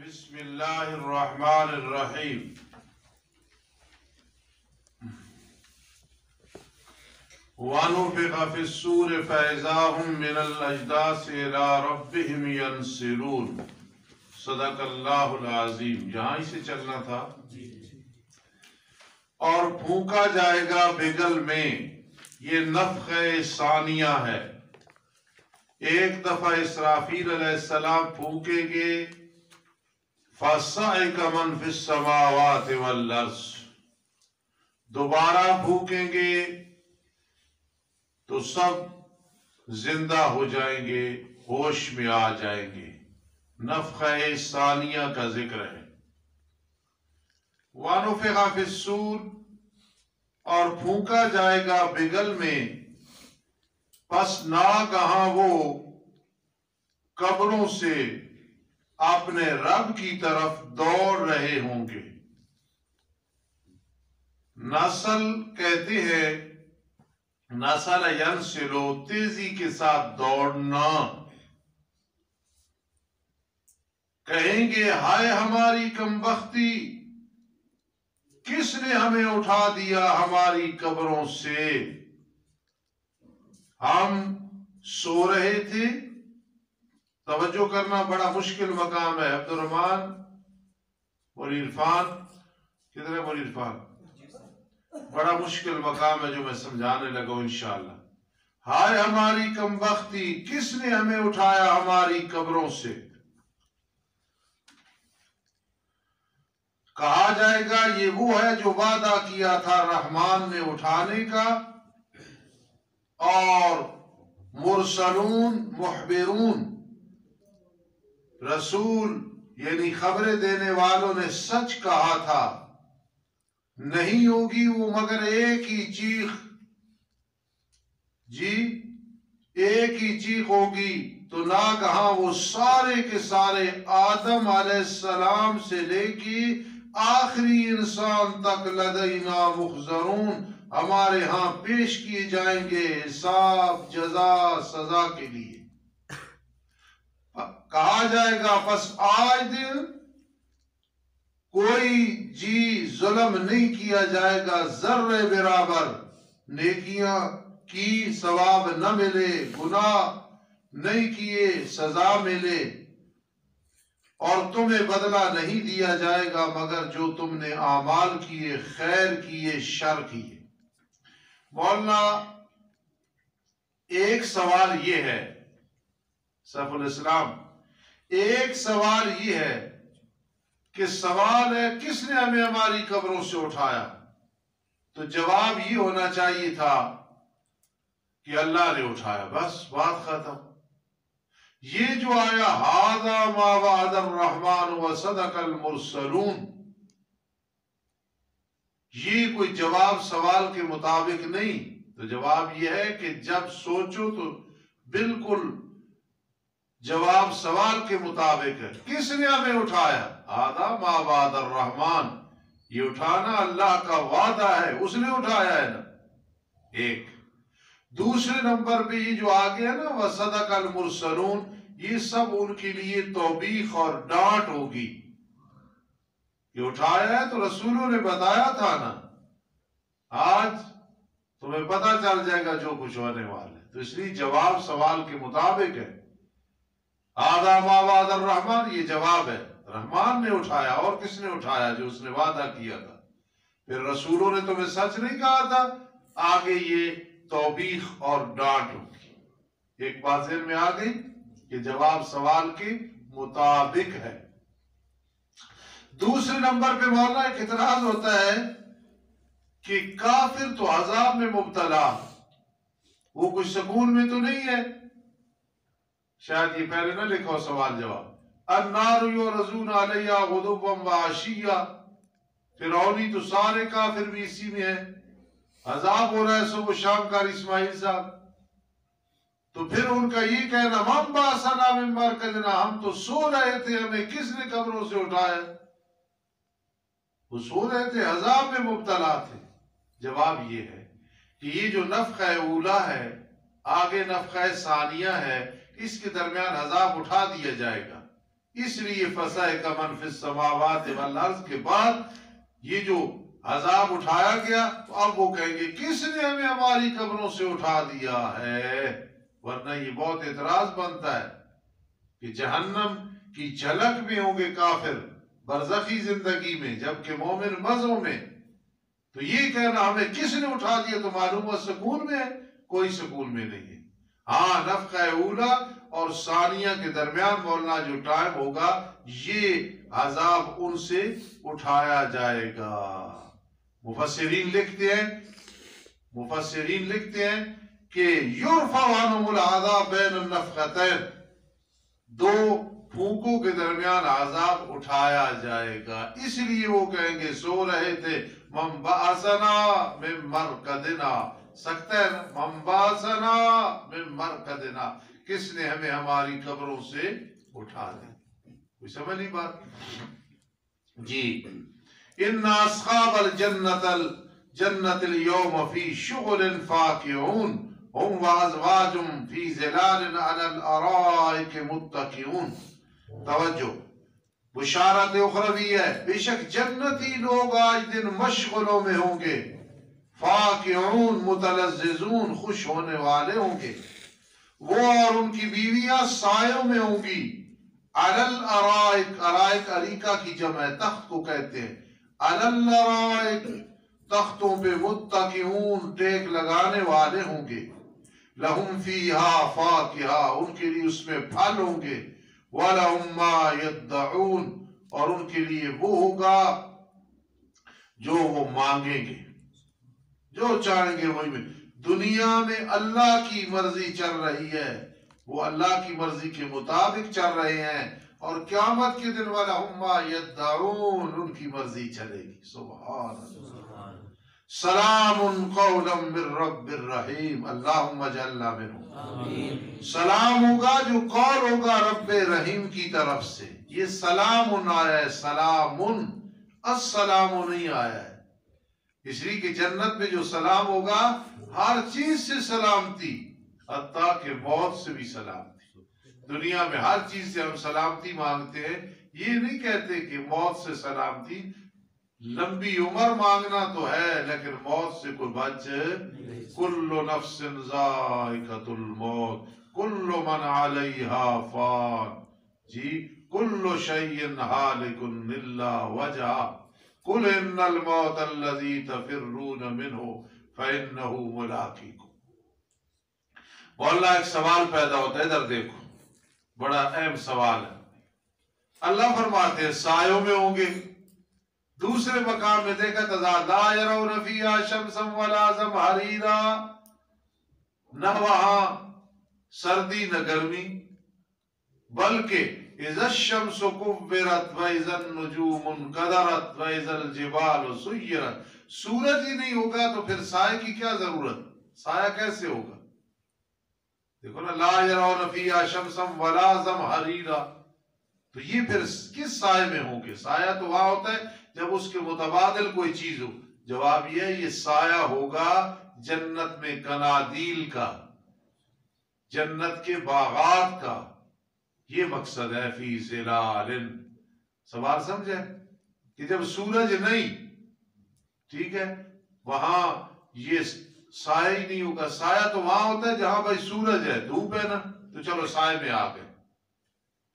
بسم اللہ الرحمن الرحیم وَنُفِخَ فِي الصُّورِ فَإِذَا هُمْ مِنَ الْأَجْدَاثِ إِلَىٰ رَبِّهِمْ يَنْسِلُونَ صدق اللہ العظیم. یہاں ہی سے چلنا تھا. اور پھونکا جائے گا بگل میں. یہ نفخ ثانیہ ہے. ایک دفعہ اسرافیل علیہ السلام پھونکیں گے فَصَعِقَ مَنْ فِي السَّمَاوَاتِ وَالْأَرْضِ. دوبارہ پھونکیں گے تو سب زندہ ہو جائیں گے, ہوش میں آ جائیں گے. نفخہ ثانیہ کا ذکر ہے. وَنُفِخَ فِي الصُّورِ, اور پھونکا جائے گا بگل میں, پس ناگہاں وہ قبروں سے اپنے رب کی طرف دوڑ رہے ہوں گے. نسل کہتے ہیں, نسل ینسلو, تیزی کے ساتھ دوڑنا. کہیں گے ہائے ہماری کمبختی, کس نے ہمیں اٹھا دیا ہماری قبروں سے. ہم سو رہے تھے. توجہ کرنا, بڑا مشکل مقام ہے. عبد الرحمن مولی عرفان, کتنے مولی عرفان, بڑا مشکل مقام ہے جو میں سمجھانے لگا ہوں انشاءاللہ. ہائے ہماری کمبختی, کس نے ہمیں اٹھایا ہماری قبروں سے. کہا جائے گا یہ وہ ہے جو وعدہ کیا تھا رحمان نے اٹھانے کا, اور مرسلون محبرون, رسول یعنی خبریں دینے والوں نے سچ کہا تھا. نہیں ہوگی وہ مگر ایک ہی چیخ, ایک ہی چیخ ہوگی. تو ناگہاں وہ سارے کے سارے آدم علیہ السلام سے لے کے آخری انسان تک لدینا محضرون, ہمارے ہاں پیش کیے جائیں گے حساب جزا سزا کے لیے. کہا جائے گا پس آج دن کوئی جی ظلم نہیں کیا جائے گا ذرے برابر. نیکیاں کی ثواب نہ ملے, گناہ نہیں کیے سزا ملے, اور تمہیں بدلہ نہیں دیا جائے گا مگر جو تم نے اعمال کیے, خیر کیے شر کیے. مولانا ایک سوال یہ ہے, سیف الاسلام, ایک سوال یہ ہے کہ سوال ہے کس نے ہمیں ہماری قبروں سے اٹھایا. تو جواب یہ ہونا چاہیے تھا کہ اللہ نے اٹھایا, بس بات ختم. یہ جو آیا ھذا ما وعد الرحمن وصدق المرسلون, یہ کوئی جواب سوال کے مطابق نہیں. تو جواب یہ ہے کہ جب سوچو تو بالکل جواب سوال کے مطابق ہے. کس نے ہمیں اٹھایا؟ ھذا ما وعد الرحمن, یہ اٹھانا اللہ کا وعدہ ہے, اس نے اٹھایا ہے نا. ایک دوسرے نمبر پہ یہ جو آگے ہے نا وصدق المرسلون, یہ سب ان کے لیے توبیخ اور ڈانٹ ہوگی. یہ اٹھایا ہے تو رسولوں نے بتایا تھا نا, آج تمہیں پتہ چل جائے گا جو کچھ ہونے والا ہے. تو اس لیے جواب سوال کے مطابق ہے. ھذا ما وعد الرحمن, یہ جواب ہے, رحمان نے اٹھایا. اور کس نے اٹھایا؟ جو اس نے وعدہ کیا تھا. پھر رسولوں نے تمہیں سچ نہیں کہا تھا, آگے یہ توبیخ اور ڈانٹ ہوگی. ایک بات ذہن میں آ گئی کہ جواب سوال کے مطابق ہے. دوسرے نمبر پہ مولانا ایک اعتراض ہوتا ہے کہ کافر تو عذاب میں مبتلا, وہ کچھ سکون میں تو نہیں ہے. شاید یہ پہلے نہ لکھو سوال جواب. النار یعرضون علیہا غدوا وعشیا, فرعونی تو سارے کافر بھی اسی میں ہیں. عذاب ہو رہا ہے صبح شام کا اسماعیل صاحب. تو پھر ان کا یہ کہنا من بعثنا من مرقدنا, ہم تو سو رہے تھے, ہمیں کس نے قبروں سے اٹھایا. وہ سو رہے تھے, عذاب میں مبتلا تھے. جواب یہ ہے کہ یہ جو نفخہ اولا ہے, آگے نفخہ ثانیہ ہے, اس کے درمیان عذاب اٹھا دیا جائے گا. اس لیے فصائق من فی السماوات والارض کے بعد یہ جو عذاب اٹھایا گیا تو اب وہ کہیں گے کس نے ہمیں ہماری قبروں سے اٹھا دیا ہے؟ ورنہ یہ بہت اعتراض بنتا ہے کہ جہنم کی جھلک میں ہوں گے کافر برزخی زندگی میں، جبکہ مومن مزوں میں، تو یہ کہنا ہمیں کس نے اٹھا دیا تو معلوم ہوا سکون میں ہے، کوئی سکون میں نہیں ہے۔ ہاں نفخہ اولا اور ثانیہ کے درمیان بولنا جو ٹائم ہوگا یہ عذاب ان سے اٹھایا جائے گا۔ مفسرین لکھتے ہیں کہ یرفع عنہم العذاب بین النفختین، دو پھونکوں کے درمیان عذاب اٹھایا جائے گا۔ اس لیے وہ کہیں گے سو رہے تھے من بعثنا من مرقدنا، سکتا ہے نا، من بعثنا من مرقدنا، کس نے ہمیں ہماری قبروں سے اٹھا دیا؟ کوئی سمجھ نہیں بات؟ جی ان اصحاب الجنت اليوم فی شغل فاکہون ہم وازواجم فی ظلال علی الارائک متکئون۔ توجہ، بشارت اخروی ہے، بے شک جنتی لوگ آج دن مشغلوں میں ہوں گے، فاکہون متلذذون خوش ہونے والے ہوں گے، وہ اور ان کی بیویاں سایوں میں ہوں گی، علی الارائک، ارائک اریکہ کی جمع تخت کو کہتے ہیں، علی الارائک تختوں پہ متکئون ٹیک لگانے والے ہوں گے، لہم فیہا فاکہہ ان کے لیے اس میں پھل ہوں گے، وَلَهُمْ مَا يَدَّعُونَ اور ان کے لیے وہ ہوگا جو وہ مانگیں گے، جو چاہیں گے وہی میں۔ دنیا میں اللہ کی مرضی چل رہی ہے، وہ اللہ کی مرضی کے مطابق چل رہے ہیں، اور قیامت کے دن وَلَهُمْ مَا يَدَّعُونَ ان کی مرضی چلے گی۔ سبحان اللہ۔ سلام قولا من رب الرحیم، اللہم اجعلنا منہم۔ سلام ہوگا جو قول ہوگا رب رحیم کی طرف سے۔ یہ سلام آیا ہے، سلام السلام نہیں آیا ہے، اس لیے کہ جنت میں جو سلام ہوگا ہر چیز سے سلامتی، حتیٰ کہ موت سے بھی سلامتی۔ دنیا میں ہر چیز سے ہم سلامتی مانگتے ہیں، یہ نہیں کہتے کہ موت سے سلامتی، لمبی عمر مانگنا تو ہے لیکن موت سے کوئی بچ کل نفس ذائقۃ الموت کل من علیہا فان، جی کل شیء ہالک الا وجہہ قل ان الموت الذی تفرون منہ فانہ ملاقیکم۔ واللہ ایک سوال پیدا ہوتا ہے، ادھر دیکھو، بڑا اہم سوال ہے۔ اللہ فرماتے ہیں سایوں میں ہوں گے، دوسرے مقام میں دیکھا تضاد، لا یرون فیہا شمسا ولا زمہریرا، نہ وہاں سردی نہ گرمی، بلکہ اذا الشمس کورت واذا النجوم انکدرت واذا الجبال سیرت، سورج ہی نہیں ہوگا تو پھر سائے کی کیا ضرورت؟ سایہ کیسے ہوگا؟ دیکھو نا، لا یرون فیہا شمسا ولا زمہریرا، تو یہ پھر کس سائے میں ہوں گے؟ سایہ تو وہاں ہوتا ہے جب اس کے متبادل کوئی چیز ہو۔ جواب یہ سایہ ہوگا جنت میں کنادیل کا، جنت کے باغات کا، یہ مقصد ہے فی ظلال۔ سوال سمجھے کہ جب سورج نہیں، ٹھیک ہے، وہاں یہ سایہ ہی نہیں ہوگا۔ سایہ تو وہاں ہوتا ہے جہاں بھائی سورج ہے، دھوپ ہے نا، تو چلو سائے میں آ گئے۔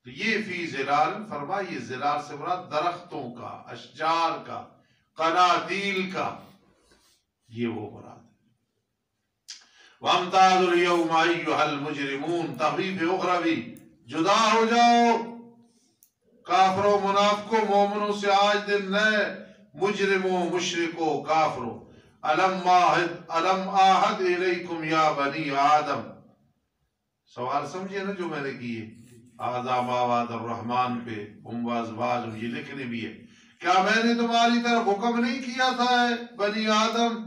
تو یہ فی ظلال فرما، یہ ظلال سے مراد درختوں کا، اشجار کا، قنادیل کا، یہ وہ مراد ہے۔ وَامْتَازُوا الْيَوْمَ أَيُّهَا الْمُجْرِمُونَ، تخویف اخروی، جدا ہو جاؤ کافروں منافقوں مومنوں سے آج دن نئے، مجرموں مشرکوں کافروں۔ أَلَمْ آہد إِلَيْكُمْ يَا بَنِي آدم، سوال سمجھے نا جو میں نے کیے، آذا ما وعد الرحمن پہ ہم وازواج، یہ لکھنے بھی ہے، کیا میں نے تمہاری طرف حکم نہیں کیا تھا بنی آدم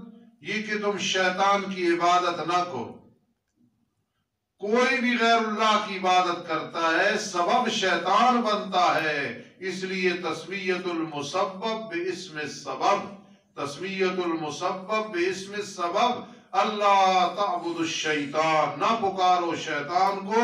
یہ کہ تم شیطان کی عبادت نہ کرو؟ کوئی بھی غیر اللہ کی عبادت کرتا ہے سبب شیطان بنتا ہے، اس لیے تسمیت المسبب باسم السبب، تسمیت المسبب باسم السبب، اللہ تعبد الشیطان، نہ پکارو شیطان کو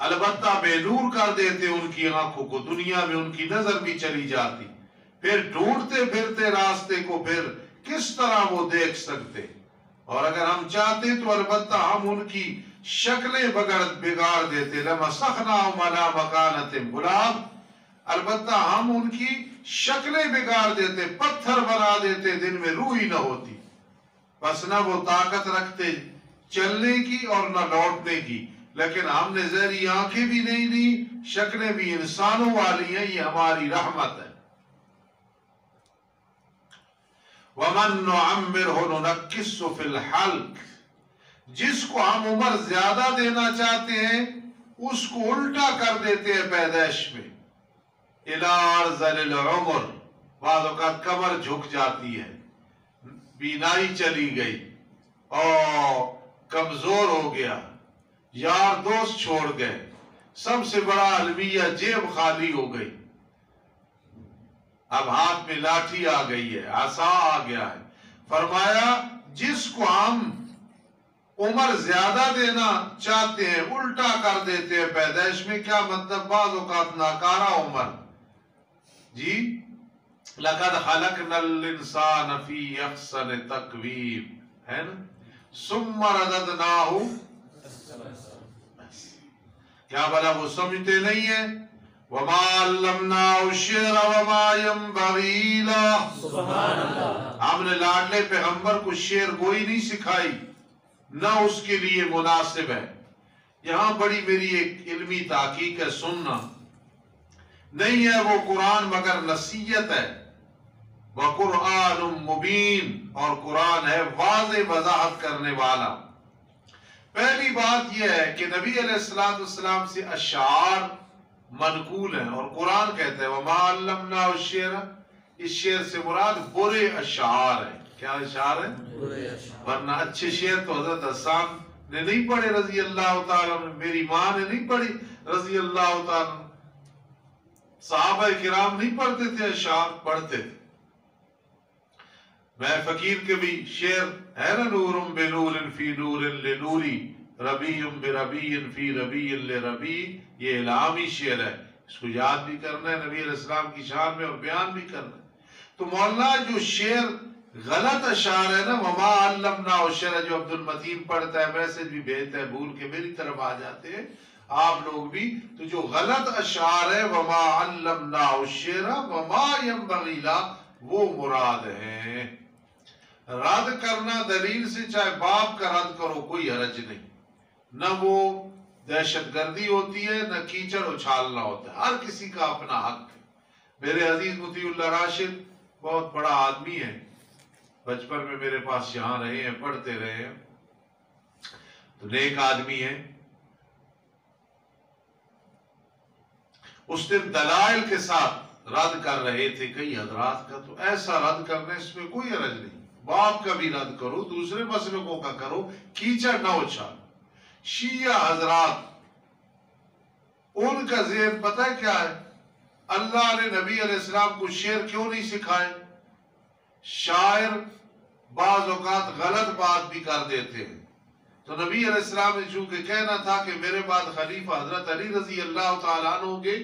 البتہ بے نور کر دیتے ان کی آنکھوں کو، دنیا میں ان کی نظر بھی چلی جاتی، پھر ڈھونڈتے پھرتے راستے کو پھر کس طرح وہ دیکھ سکتے؟ اور اگر ہم چاہتے تو البتہ ہم ان کی شکلیں بگاڑ دیتے، لَمَسَخْنَاهُمْ عَلَىٰ مَكَانَتِهِمْ، غلام البتہ ہم ان کی شکلیں بگاڑ دیتے، پتھر بنا دیتے، دن میں روح ہی نہ ہوتی، بس نہ وہ طاقت رکھتے چلنے کی اور نہ لوٹنے کی، لیکن ہم نے زہری آنکھیں بھی نہیں دی، شکلیں بھی انسانوں والی ہیں، یہ ہماری رحمت ہے۔ وَمَن نُعَمِّرْهُ نُنَكِّسُهُ فِي الْخَلْقِ، جس کو ہم عمر زیادہ دینا چاہتے ہیں اس کو الٹا کر دیتے ہیں پیدائش میں۔ إِلَىٰ أَرْذَلِ الْعُمُرِ، بعض اوقات کمر جھک جاتی ہے، بینائی چلی گئی اور کمزور ہو گیا، یار دوست چھوڑ گئے، سب سے بڑا المیہ جیب خالی ہو گئی، اب ہاتھ میں لاٹھی آ گئی ہے، عصا آ گیا ہے۔ فرمایا جس کو ہم عمر زیادہ دینا چاہتے ہیں الٹا کر دیتے ہیں پیدائش میں، کیا مطلب؟ بعض اوقات ناکارہ عمر، جی لَقَدْ خَلَقْنَا الْإِنسَانَ فِي أَحْسَنِ تَقْوِيمٍ، ہے نا، ثُمَّ رَدَدْنَاهُ، کیا بلا وہ سمجھتے نہیں ہیں؟ وَمَا عَلَّمْنَاهُ الشِّعْرَ وَمَا يَنبَغِي لَهُ، سبحان اللہ، ہم نے لاڈلے پیغمبر کو شعر گوئی نہیں سکھائی، نہ اس کے لیے مناسب ہے۔ یہاں بڑی میری ایک علمی تحقیق ہے، سننا نہیں ہے وہ قرآن مگر نصیحت ہے، وَقُرْآنٌ مُبِینٌ، اور قرآن ہے واضح وضاحت کرنے والا۔ پہلی بات یہ ہے کہ نبی علیہ السلام سے اشعار منقول ہیں، اور قرآن کہتا ہے وَمَا عَلَّمْنَاهُ الشِّعْرَ، اس شعر سے مراد برے اشعار ہیں۔ کیا اشعار ہیں؟ برے اشعار، ورنہ اچھے شعر تو حضرت حسان نے نہیں پڑھے رضی اللہ تعالیٰ عنہ، میری ماں نے نہیں پڑھی رضی اللہ تعالیٰ عنہ، صحابہ کرام نہیں پڑھتے تھے، اشعار پڑھتے تھے۔ میں فقیر کے بھی شعر ہے نا، نورم بنور فی نور لنوری، ربیع بربیع فی ربیع لربیع، یہ الہامی شعر ہے، اس کو یاد بھی کرنا ہے نبی علیہ السلام کی شان میں اور بیان بھی کرنا ہے۔ تو مولانا جو شعر غلط اشعار ہے نا، وما علمناہ الشعر، جو عبد المتین پڑھتا ہے، میسج بھی بھیجتا ہے، بھول کے میری طرف آ جاتے ہیں آپ لوگ بھی، تو جو غلط اشعار ہے وما علمناہ الشعر وما ينبغی لہ، وہ مراد ہیں۔ رد کرنا دلیل سے، چاہے باپ کا رد کرو کوئی حرج نہیں، نہ وہ دہشت گردی ہوتی ہے نہ کیچڑ اچھالنا ہوتا ہے، ہر کسی کا اپنا حق ہے۔ میرے عزیز مطیع اللہ راشد بہت بڑا آدمی ہے، بچپن میں میرے پاس یہاں رہے ہیں، پڑھتے رہے ہیں، تو نیک آدمی ہے۔ اس دن دلائل کے ساتھ رد کر رہے تھے کئی حضرات کا، تو ایسا رد کرنے اس میں کوئی حرج نہیں، باپ کا بھی رد کرو، دوسرے مسلکوں کا کرو، کیچڑ نہ اچھالو۔ شیعہ حضرات ان کا ذہن پتہ ہے کیا ہے؟ اللہ نے نبی علیہ السلام کو شعر کیوں نہیں سکھائے؟ شاعر بعض اوقات غلط بات بھی کر دیتے ہیں، تو نبی علیہ السلام نے چونکہ کہنا تھا کہ میرے بعد خلیفہ حضرت علی رضی اللہ تعالیٰ عنہ ہوں گے،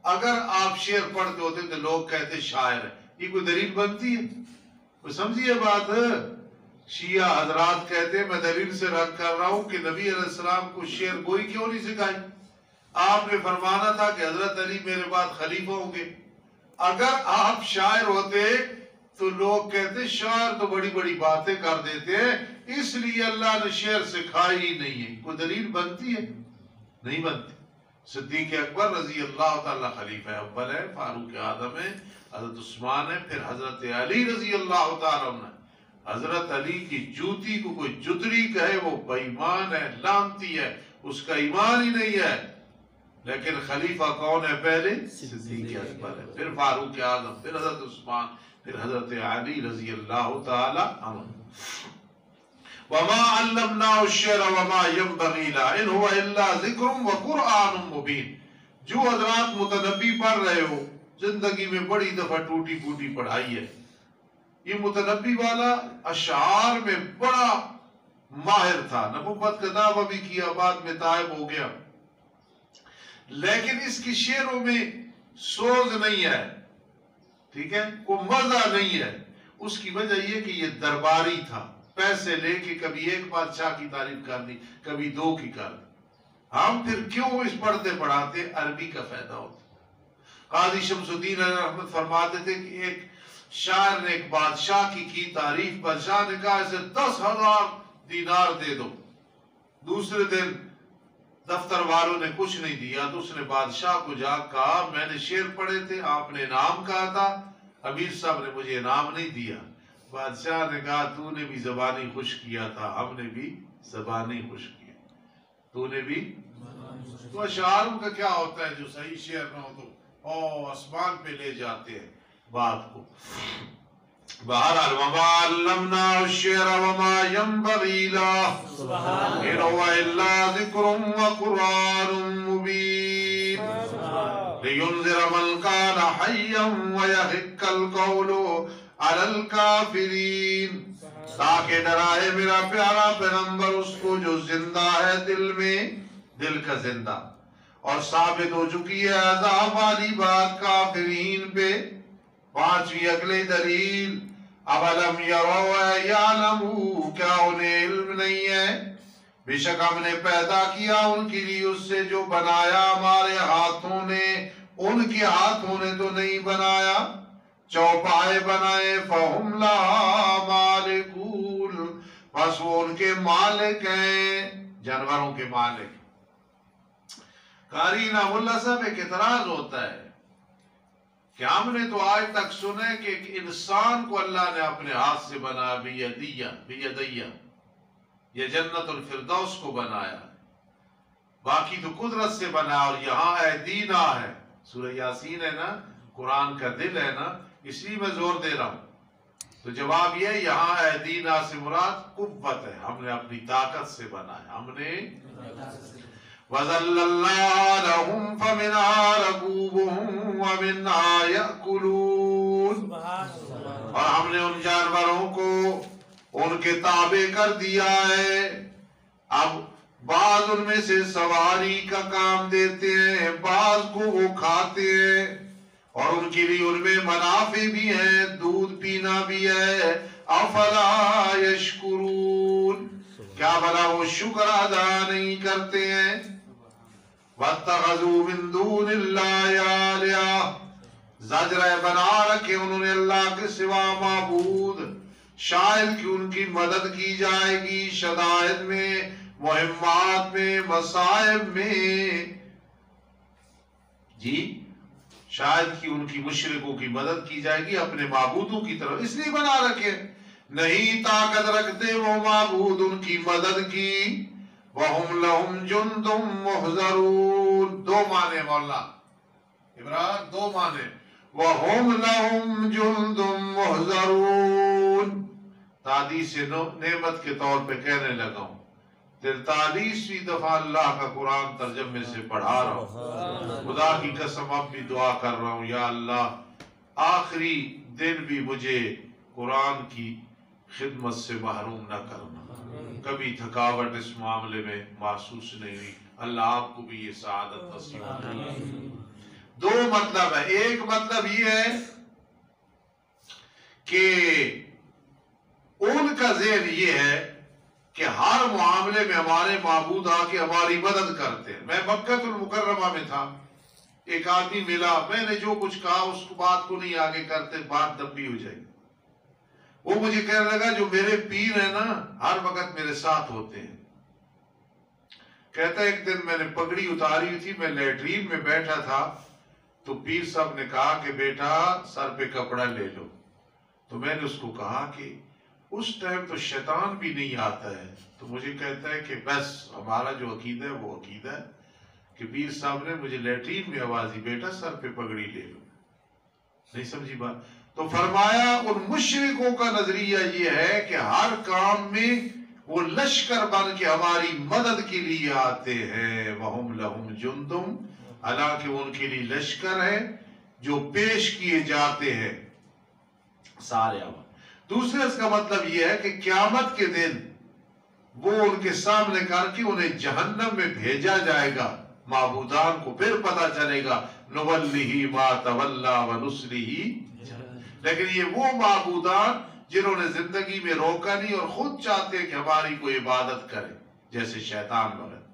اگر آپ شعر پڑھتے ہوتے تو لوگ کہتے شاعر ہے، یہ کوئی دلیل بنتی ہے؟ کوئی سمجھیے بات ہے؟ شیعہ حضرات کہتے ہیں میں دلیل سے رد کر رہا ہوں کہ نبی علیہ السلام کو شعر گوئی کیوں نہیں سکھائی؟ آپ نے فرمانا تھا کہ حضرت علی میرے بعد خلیفہ ہوں گے، اگر آپ شاعر ہوتے تو لوگ کہتے شاعر تو بڑی بڑی باتیں کر دیتے ہیں، اس لیے اللہ نے شعر سکھائی ہی نہیں ہے۔ کوئی دلیل بنتی ہے؟ نہیں بنتی۔ صدیق اکبر رضی اللہ تعالیٰ خلیفہ اول ہے، فاروق اعظم ہے، حضرت عثمان ہے، پھر حضرت علی رضی اللہ تعالیٰ عنہ۔ حضرت علی کی جوتی کو کوئی جتری کہے وہ بے ایمان ہے، لعنتی ہے، اس کا ایمان ہی نہیں ہے۔ لیکن خلیفہ کون ہے پہلے؟ صدیق اکبر ہے، پھر فاروق اعظم، پھر حضرت عثمان، پھر حضرت علی رضی اللہ تعالی عنہ۔ وما علمناه الشعر وما ينبغي له ان هو الا ذکر وقرآن مبین۔ جو حضرات متنبی پڑھ رہے ہو، زندگی میں بڑی دفعہ ٹوٹی پھوٹی پڑھائی ہے، یہ متنبی والا اشعار میں بڑا ماہر تھا، نبوت کا دعویٰ بھی کیا، بعد میں طائب ہو گیا، لیکن اس کی شعروں میں سوز نہیں ہے، ٹھیک ہے، کوئی مزہ نہیں ہے۔ اس کی وجہ یہ کہ یہ درباری تھا، پیسے لے کے کبھی ایک بادشاہ کی تعریف کر دی، کبھی دو کی کر دی۔ ہم پھر کیوں اس پڑھتے پڑھاتے؟ عربی کا فائدہ ہوتا۔ قاضی شمس الدین علیہ رحمت فرماتے تھے کہ ایک شاعر نے ایک بادشاہ کی تعریف، بادشاہ نے کہا اسے 10,000 دینار دے دو۔ دوسرے دن دفتر والوں نے کچھ نہیں دیا تو اس نے بادشاہ کو جا کہا میں نے شعر پڑھے تھے، آپ نے انعام کہا تھا، امیر صاحب نے مجھے انعام نہیں دیا۔ بادشاہ نے کہا تو نے بھی زبانی خوش کیا تھا، ہم نے بھی زبانی خوش کیا، تو نے بھی۔ تو اشعاروں کا کیا ہوتا ہے جو صحیح شعر نہ ہو تو آسمان پہ لے جاتے ہیں بات کو۔ بہرحال وما علمناه الشعر وما ينبغي له إن هو إلا ذكر وقرآن مبين لينذر من كان حيا ويحق القول على الكافرين، تاکہ ڈرائے میرا پیارا پیغمبر اس کو جو زندہ ہے دل میں، دل کا زندہ، اور ثابت ہو چکی ہے عذاب والی بات کافرین پہ۔ پانچویں اگلی دلیل، اولم یروا یعلموا، کیا انہیں علم نہیں ہے؟ بے شک ہم نے پیدا کیا ان کے لیے اس سے جو بنایا ہمارے ہاتھوں نے، ان کے ہاتھوں نے تو نہیں بنایا، چوپائے بنائے، فہم لہا مالکون، بس وہ ان کے مالک ہیں، جانوروں کے مالک۔ قاری نعم اللہ صاحب ایک اعتراض ہوتا ہے کہ ہم نے تو آج تک سنے کہ ایک انسان کو اللہ نے اپنے ہاتھ سے بنایا، بیدیہ، یہ جنت الفردوس کو بنایا، باقی تو قدرت سے بنایا، اور یہاں ایدینا ہے، سورہ یاسین ہے نا، قرآن کا دل ہے نا، اس لیے میں زور دے رہا ہوں۔ تو جواب یہ یہاں ایدینا سے مراد قوت ہے، ہم نے اپنی طاقت سے بنایا، ہم نے وَذَلَّلْنَا لَهُمْ فَمِنْهَا رَكُوبُهُمْ وَمِنْهَا يَأْكُلُونَ، اور ہم نے ان جانوروں کو ان کے تابع کر دیا ہے، اب بعض ان میں سے سواری کا کام دیتے ہیں، بعض کو وہ کھاتے ہیں، اور ان کے لیے ان میں منافع بھی ہیں، دودھ پینا بھی ہے۔ افلا یشکرون، کیا بھلا وہ شکر ادا نہیں کرتے ہیں؟ وَاتَّخَذُوا مِن دُونِ اللَّهِ آلِهَةً، زجرہ بنا رکھے انہوں نے اللہ کے سوا معبود، شاید کہ ان کی مدد کی جائے گی شدائد میں، مہمات میں، مصائب میں، جی شاید کہ ان کی مشرکوں کی مدد کی جائے گی اپنے معبودوں کی طرف، اس لیے بنا رکھے، نہیں طاقت رکھتے وہ معبود ان کی مدد کی۔ وَهُمْ لَهُمْ جُنْدٌ مُحْضَرُونَ، دو معنی مولا عمران، دو معنی، وَهُمْ لَهُمْ جُنْدٌ مُحْضَرُونَ، تعدیث نعمت کے طور پہ کہنے لگا ہوں، 43ویں دفعہ اللہ کا قرآن ترجمے سے پڑھا رہا ہوں، خدا کی قسم اب بھی دعا کر رہا ہوں، یا اللہ آخری دن بھی مجھے قرآن کی خدمت سے محروم نہ کرنا، کبھی تھکاوٹ اس معاملے میں محسوس نہیں ہوئی، اللہ آپ کو بھی یہ سعادت نصیب کرے۔ دو مطلب ہے، ایک مطلب یہ ہے کہ ان کا ذہن یہ ہے کہ ہر معاملے میں ہمارے معبود آ کے ہماری مدد کرتے ہیں۔ میں مکہ المکرمہ میں تھا، ایک آدمی ملا، میں نے جو کچھ کہا اس بات کو نہیں آگے کرتے، بات دبی ہو جائے گی۔ وہ مجھے کہنے لگا جو میرے پیر ہیں نا ہر وقت میرے ساتھ ہوتے ہیں، کہتا ہے ایک دن میں نے پگڑی اتاری ہوئی تھی، میں لیٹرین میں بیٹھا تھا تو پیر صاحب نے کہا کہ بیٹا سر پہ کپڑا لے لو، تو میں نے اس کو کہا کہ اس ٹائم تو شیطان بھی نہیں آتا ہے، تو مجھے کہتا ہے کہ بس ہمارا جو عقیدہ ہے وہ عقیدہ ہے کہ پیر صاحب نے مجھے لیٹرین میں آواز دی بیٹا سر پہ پگڑی لے لو، نہیں سمجھی بات؟ تو فرمایا ان مشرکوں کا نظریہ یہ ہے کہ ہر کام میں وہ لشکر بن کے ہماری مدد کے لیے آتے ہیں، وَهُمْ لَهُمْ جُنْدٌ، حالانکہ ان کے لیے لشکر ہے جو پیش کیے جاتے ہیں سارے عوام۔ دوسرے اس کا مطلب یہ ہے کہ قیامت کے دن وہ ان کے سامنے کر کے انہیں جہنم میں بھیجا جائے گا، معبودان کو پھر پتہ چلے گا نولہ ما تولا ونصلہ۔ لیکن یہ وہ معبودان جنہوں نے زندگی میں روکا نہیں اور خود چاہتے کہ ہماری کوئی عبادت کرے، جیسے شیطان وغیرہ۔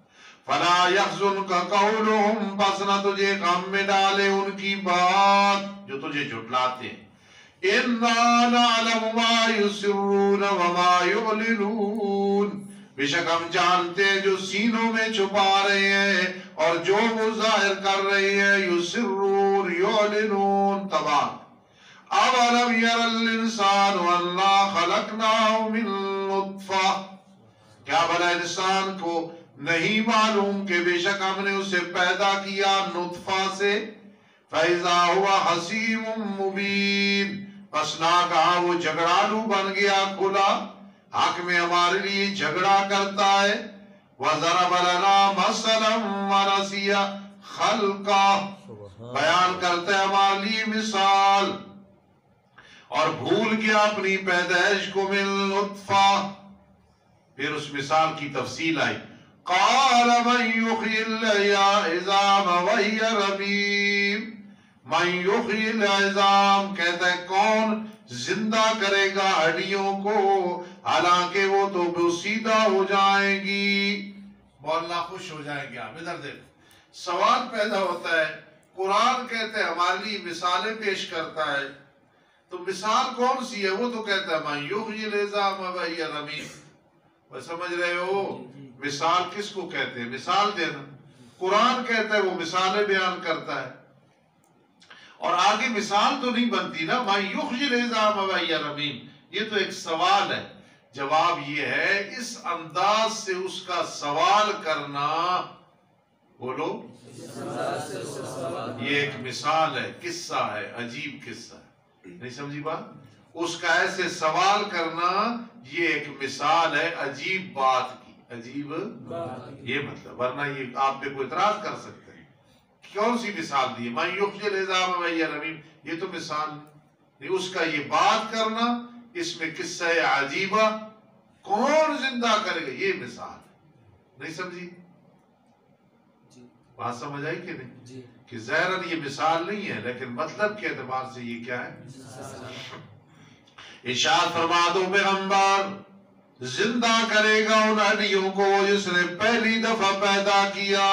فلا يحزنك قولهم، بس نہ تجھے غم میں ڈالے ان کی بات جو تجھے جھٹلاتے ہیں۔ اِنَّا نَعْلَمُ مَا يُسِرُّونَ وَمَا يُعْلِنُونَ، بے شک ہم جانتے ہیں جو سینوں میں چھپا رہے ہیں اور جو وہ ظاہر کر رہے ہیں، یُسِرُّونَ یُعْلِنُونَ تباہ۔ أَوَلَمْ يَرَ الْإِنسَانُ أَنَّا خَلَقْنَاهُ مِن نُطْفَةٍ، کیا بھلا انسان کو نہیں معلوم کہ بے شک ہم نے اسے پیدا کیا نطفہ سے، فَإِذَا هُوَ حَسِيمٌ مُبِينٌ، پس ناگہاں وہ جھگڑالو بن گیا کھلا، حق میں ہمارے لیے جھگڑا کرتا ہے۔ وَضَرَبَ لَنَا مَثَلًا وَنَسِيَ خَلْقَهُ، بیان کرتا ہے ہمارے لیے مثال اور بھول گیا اپنی پیدائش کو، من نطفہ۔ پھر اس مثال کی تفصیل آئی، قال من يحيي العظام وهي رميم، من يحيي العظام کہتا ہے کون زندہ کرے گا ہڈیوں کو حالانکہ وہ تو بوسیدہ ہو جائیں گی۔ مولانا خوش ہو جائیں گے۔ آپ ادھر دیکھ، سوال پیدا ہوتا ہے، قرآن کہتے ہیں ہمارے لیے مثالیں پیش کرتا ہے، تو مثال کون سی ہے؟ وہ تو کہتا ہے من یحیی العظام وہی رمیم۔ وہ سمجھ رہے ہو مثال کس کو کہتے ہیں؟ مثال دینا۔ قرآن کہتا ہے وہ مثالیں بیان کرتا ہے، اور آگے مثال تو نہیں بنتی نا، من یحیی العظام وہی رمیم، یہ تو ایک سوال ہے۔ جواب یہ ہے اس انداز سے اس کا سوال کرنا، بولو، یہ ایک مثال ہے، قصہ ہے، عجیب قصہ ہے، نہیں سمجھی بات؟ اس کا ایسے سوال کرنا یہ ایک مثال ہے عجیب بات کی، عجیب یہ مطلب، ورنہ یہ آپ پہ کوئی اعتراض کر سکتے ہیں کون سی مثال دی؟ من یحیی العظام وہی رمیم، یہ تو مثال نہیں، اس کا یہ بات کرنا، اس میں قصہ عجیبہ، کون زندہ کرے گا، یہ مثال ہے، نہیں سمجھی بات؟ سمجھ آئی کہ نہیں؟ کہ ظاہراً یہ مثال نہیں ہے لیکن مطلب کے اعتبار سے یہ کیا ہے؟ ارشاد فرما دو پیغمبر، زندہ کرے گا ان ہڈیوں کو جس نے پہلی دفعہ پیدا کیا۔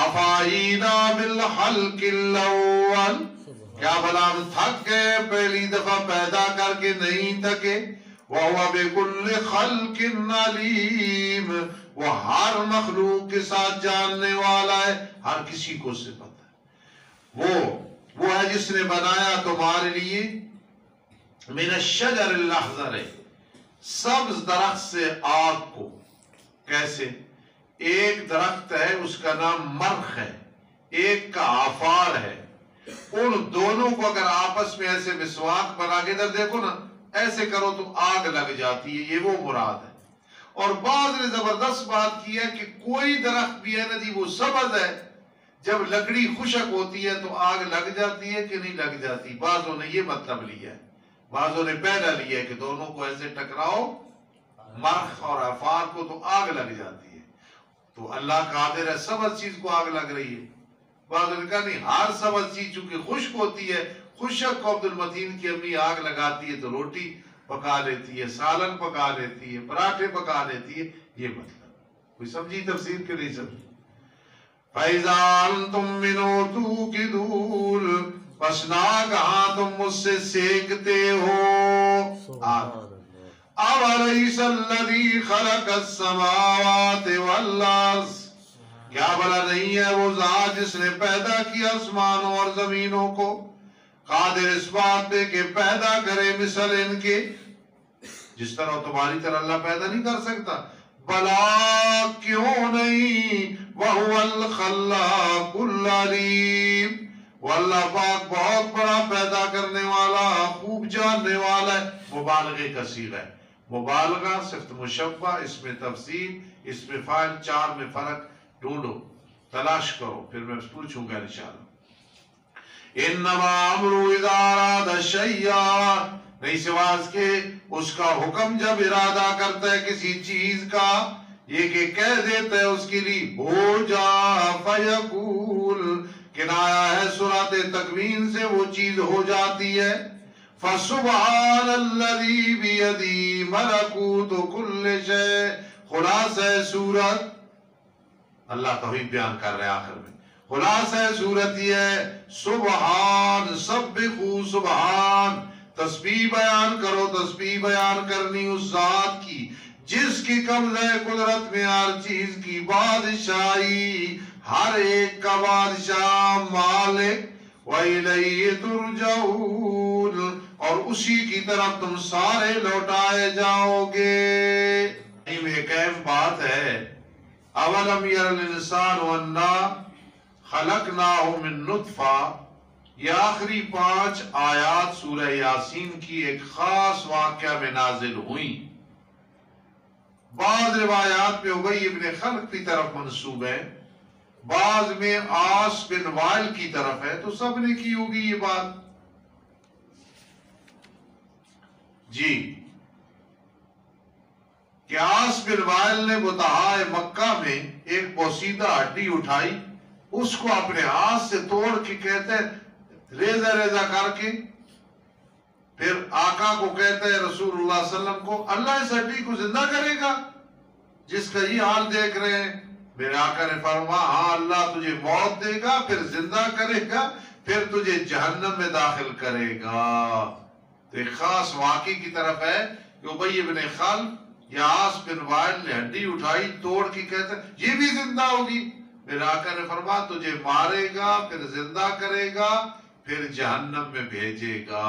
افاینا بالخلق الاول، کیا بھلا ہم تھک گئے پہلی دفعہ پیدا کر کے نہیں تھکے؟ وَهُوَ بِكُلِّ خَلْقٍ عَلِيمٌ، وہ ہر مخلوق کے ساتھ جاننے والا ہے، ہر کسی کو اسے پتہ ہے۔ وہ ہے جس نے بنایا تمہارے لیے من الشجر الاخضر، سبز درخت سے آگ کو۔ کیسے؟ ایک درخت ہے اس کا نام مرخ ہے، ایک کا آفار ہے، ان دونوں کو اگر آپس میں ایسے مسواک بنا کے ادھر دیکھو نا، ایسے کرو تو آگ لگ جاتی ہے، یہ وہ مراد ہے۔ اور بعض نے زبردست بات کی ہے کہ کوئی درخت بھی ہے نا جی وہ سبز ہے، جب لکڑی خشک ہوتی ہے تو آگ لگ جاتی ہے کہ نہیں لگ جاتی؟ بعضوں نے یہ مطلب لیا ہے، بعضوں نے پہلا لیا ہے کہ دونوں کو ایسے ٹکراؤ مرخ اور آفار کو تو آگ لگ جاتی ہے، تو اللہ قادر ہے سبز چیز کو آگ لگ رہی ہے۔ بعضوں نے کہا نہیں، ہر سبز چیز چونکہ خشک ہوتی ہے، خشک کو عبد المتین کی امی آگ لگاتی ہے تو روٹی پکا لیتی ہے، سالن پکا لیتی ہے، پراٹھے پکا لیتی ہے، یہ مطلب۔ کوئی سمجھی تفسیر کے نہیں سمجھی؟ فَإِذَا أَنْتُمْ مِنْهُ تُوقِدُونَ، پس ناگہاں تم مجھ سے سیکتے ہو آگ۔ أَوَلَيْسَ الَّذِي خَلَقَ السَّمَاوَاتِ وَالْأَرْضَ، کیا بھلا نہیں ہے وہ ذات جس نے پیدا کیا آسمانوں اور زمینوں کو، قادر اس بات پہ کہ پیدا کرے مثل ان کے، جس طرح تمہاری طرح اللہ پیدا نہیں کر سکتا؟ بلا کیوں نہیں، وَهُوَ الْخَلَّاقُ الْعَلِيمُ، وہ اللہ پاک بہت بڑا پیدا کرنے والا، خوب جاننے والا ہے۔ مبالغے کا صیغہ ہے، مبالغہ صفت مشبہ، اس میں تفصیل، اس میں فاعل، چار میں فرق ڈھونڈو، تلاش کرو، پھر میں پوچھوں گا انشاءاللہ۔ انما امرو اذا اراد شیئا، نہیں سواز کے اس کا حکم جب ارادہ کرتا ہے کسی چیز کا، یہ کہ کہہ دیتا ہے اس کے لیے ہو جا فیقول، کنایا ہے سورۃ تکوین سے، وہ چیز ہو جاتی ہے۔ فسبحان الذی بیدی ملکوت کل شیء، خلاصہ سورت، اللہ توحید بیان کر رہے ہیں آخر میں، خلاصہ سورت یہ ہے سبحان، سبحوا سبحان، تسبیح بیان کرو، تسبیح بیان کرنی اس ذات کی جس کی قبضہ قدرت میں ہر چیز کی بادشاہی، ہر ایک کا بادشاہ مالک، وَإِلَيْهِ تُرْجَعُونَ، اور اسی کی طرف تم سارے لوٹائے جاؤ گے۔ ایک اہم بات ہے، اَوَلَمْ يَرَ الْإِنسَانُ أَنَّا خَلَقْنَاهُ مِن نُطْفَةٍ، یہ آخری 5 آیات سورہ یاسین کی ایک خاص واقعہ میں نازل ہوئیں۔ بعض روایات میں ابی ابن خلف کی طرف منسوب ہے، بعض میں عاص بن وائل کی طرف ہے، تو سب نے کی ہوگی یہ بات۔ جی، کہ عاص بن وائل نے بطحاء مکہ میں ایک بوسیدہ ہڈی اٹھائی، اس کو اپنے ہاتھ سے توڑ کے کہتے ہیں ریزہ ریزہ کر کے، پھر آقا کو کہتے ہیں رسول اللہ صلی اللہ علیہ وسلم کو، اللہ اس ہڈی کو زندہ کرے گا جس کا یہ حال دیکھ رہے ہیں؟ میرے آقا نے فرمایا ہاں، اللہ تجھے موت دے گا، پھر زندہ کرے گا، پھر تجھے جہنم میں داخل کرے گا۔ تو ایک خاص واقعے کی طرف ہے کہ ابی بن خلف یا عاص بن وائل نے ہڈی اٹھائی، توڑ کے کہتے ہیں یہ بھی زندہ ہوگی۔ میرے آقا نے فرمایا تجھے مارے گا، پھر زندہ کرے گا، پھر جہنم میں بھیجے گا۔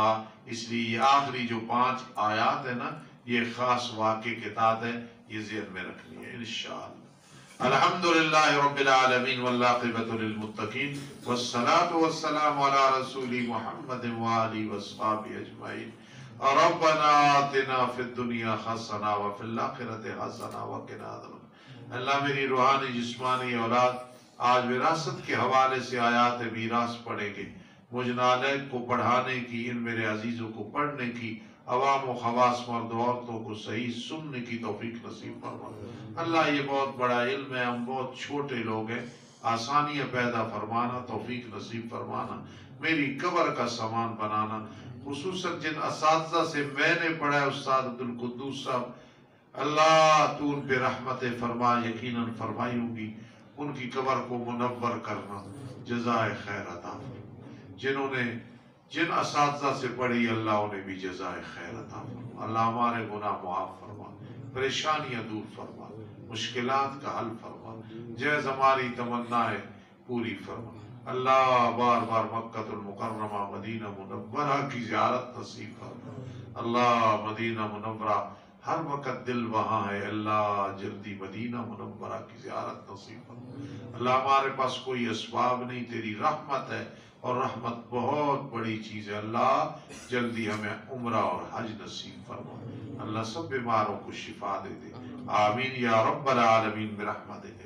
اس لیے یہ آخری جو 5 آیات ہے نا، یہ خاص واقعے کے تحت ہے، یہ ذہن میں رکھنی ہے انشاءاللہ۔ الحمدللہ رب العالمین والعاقبۃ للمتقین والصلاة والسلام علی رسول محمد وآلہ وصحبہ اجمعین۔ ربنا آتنا فی الدنیا حسنہ وفی الآخرۃ حسنہ وقنا عذاب النار۔ اللہ میری روحانی جسمانی اولاد آج وراثت کے حوالے سے آیات میراث پڑھیں گے، مجھ نالائق کو پڑھانے کی، ان میرے عزیزوں کو پڑھنے کی، عوام و خواص مرد و عورتوں کو صحیح سننے کی توفیق نصیب فرما۔ اللہ یہ بہت بڑا علم ہے، ہم بہت چھوٹے لوگ ہیں، آسانیاں پیدا فرمانا، توفیق نصیب فرمانا، میری قبر کا سامان بنانا۔ خصوصاً جن اساتذہ سے میں نے پڑھا ہے، استاد عبدالقدوس صاحب، اللہ تو ان پہ رحمت فرما، یقیناً فرمائی ہوگی، ان کی قبر کو منور کرنا، جزائے خیر عطا فرما۔ جنہوں نے جن اساتذہ سے پڑھی اللہ انہیں بھی جزائے خیر عطا فرما۔ اللہ ہمارے گناہ معاف فرما، پریشانیاں دور فرما، مشکلات کا حل فرما، جیز ہماری تمنائیں پوری فرما۔ اللہ بار بار مکہ المکرمہ مدینہ منورہ کی زیارت نصیب فرما۔ اللہ مدینہ منورہ ہر وقت دل وہاں ہے، اللہ جلدی مدینہ منورہ کی زیارت نصیب فرما۔ اللہ ہمارے پاس کوئی اسباب نہیں، تیری رحمت ہے، اور رحمت بہت بڑی چیز ہے۔ اللہ جلدی ہمیں عمرہ اور حج نصیب فرما۔ اللہ سب بیماروں کو شفا دے دے، آمین یا رب العالمین برحمتک۔